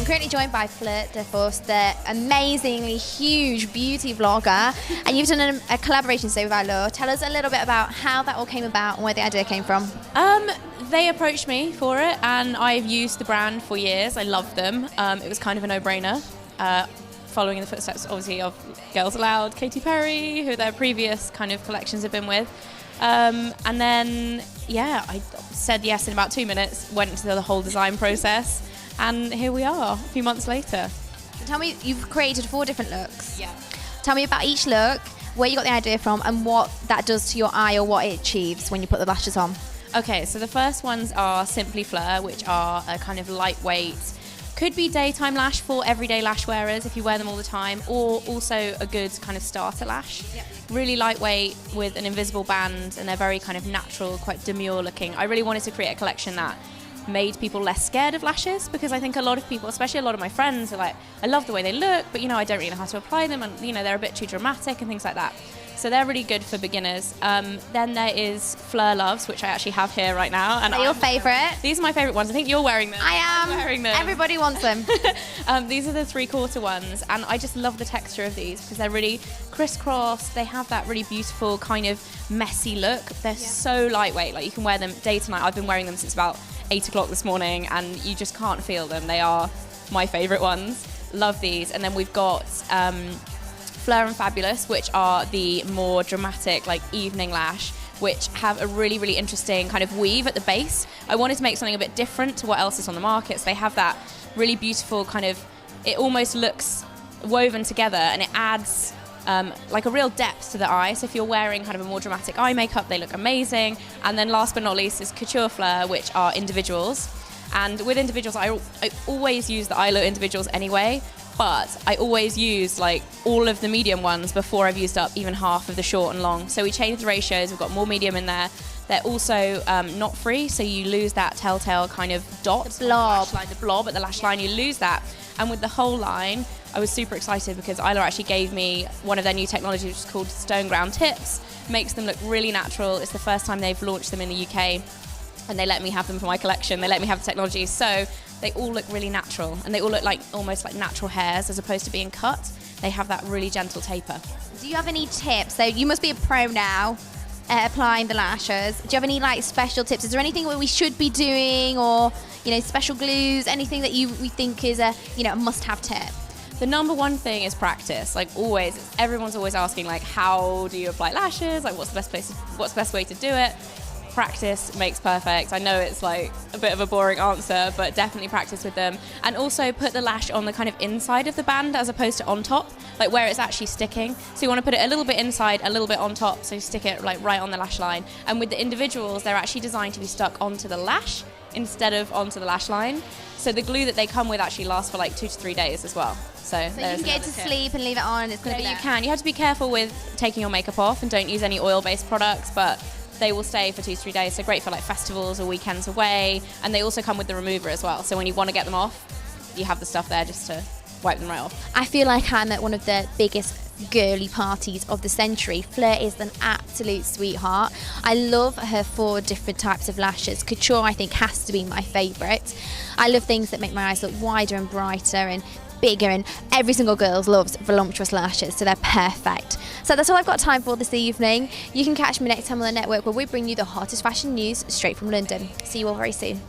I'm currently joined by FLEUR, the amazingly huge beauty vlogger, and you've done a collaboration today with EYLURE. Tell us a little bit about how that all came about and where the idea came from. They approached me for it, and I've used the brand for years. I love them. It was kind of a no-brainer, following in the footsteps, obviously, of Girls Aloud, Katy Perry, who their previous kind of collections have been with. And then, yeah, I said yes in about 2 minutes, went into the whole design process, and here we are, a few months later. Tell me, you've created 4 different looks. Yeah. Tell me about each look, where you got the idea from, and what that does to your eye or what it achieves when you put the lashes on. Okay, so the first ones are simply FLEUR, which are a kind of lightweight, could be daytime lash for everyday lash wearers if you wear them all the time, or also a good kind of starter lash. Yep. Really lightweight with an invisible band, and they're very kind of natural, quite demure looking. I really wanted to create a collection that made people less scared of lashes, because I think a lot of people, especially a lot of my friends, are like, I love the way they look, but I don't really know how to apply them, and they're a bit too dramatic and things like that. So they're really good for beginners. Then there is FLEUR Loves, which I actually have here right now. And are your favourite? These are my favourite ones. I think you're wearing them. I am. I'm wearing them. Everybody wants them. These are the 3/4 ones, and I just love the texture of these because they're really crisscross. They have that really beautiful kind of messy look. They're so lightweight. Like, you can wear them day to night. I've been wearing them since about 8 o'clock this morning, and you just can't feel them. They are my favourite ones. Love these. And then we've got FLEUR and Fabulous, which are the more dramatic, like, evening lash, which have a really, really interesting kind of weave at the base. I wanted to make something a bit different to what else is on the market. So they have that really beautiful kind of, it almost looks woven together, and it adds like a real depth to the eye. So if you're wearing kind of a more dramatic eye makeup, they look amazing. And then last but not least is Couture FLEUR, which are individuals. And with individuals, I always use the EYLURE individuals anyway, but I always use like all of the medium ones before I've used up even half of the short and long. So we changed the ratios, we've got more medium in there. They're also knot free, so you lose that telltale kind of dot. The blob. The blob at the lash line, you lose that. And with the whole line, I was super excited because EYLURE actually gave me one of their new technologies, which is called Stone Ground Tips. Makes them look really natural. It's the first time they've launched them in the UK, and they let me have them for my collection. They let me have the technology, so they all look really natural, and they all look like almost like natural hairs as opposed to being cut. They have that really gentle taper. Do you have any tips? So you must be a pro now at applying the lashes. Do you have any like special tips? Is there anything that we should be doing, or special glues, anything that we think is a a must-have tip? The number one thing is practice. Like, always, everyone's always asking, like, how do you apply lashes? Like, what's the best way to do it? Practice makes perfect. I know it's like a bit of a boring answer, but definitely practice with them. And also put the lash on the kind of inside of the band as opposed to on top, like where it's actually sticking. So you want to put it a little bit inside, a little bit on top, so you stick it like right on the lash line. And with the individuals, they're actually designed to be stuck onto the lash instead of onto the lash line. So the glue that they come with actually lasts for like 2 to 3 days as well. So you can get to sleep and leave it on, and it's going to be You can. You have to be careful with taking your makeup off, and don't use any oil-based products, but they will stay for 2 to 3 days. So great for like festivals or weekends away. And they also come with the remover as well. So when you want to get them off, you have the stuff there just to wipe them right off. I feel like I'm at one of the biggest girly parties of the century. FLEUR is an absolute sweetheart. I love her 4 different types of lashes. Couture, I think, has to be my favourite. I love things that make my eyes look wider and brighter and bigger, and every single girl loves voluptuous lashes, so they're perfect. So that's all I've got time for this evening. You can catch me next time on the network, where we bring you the hottest fashion news straight from London. See you all very soon.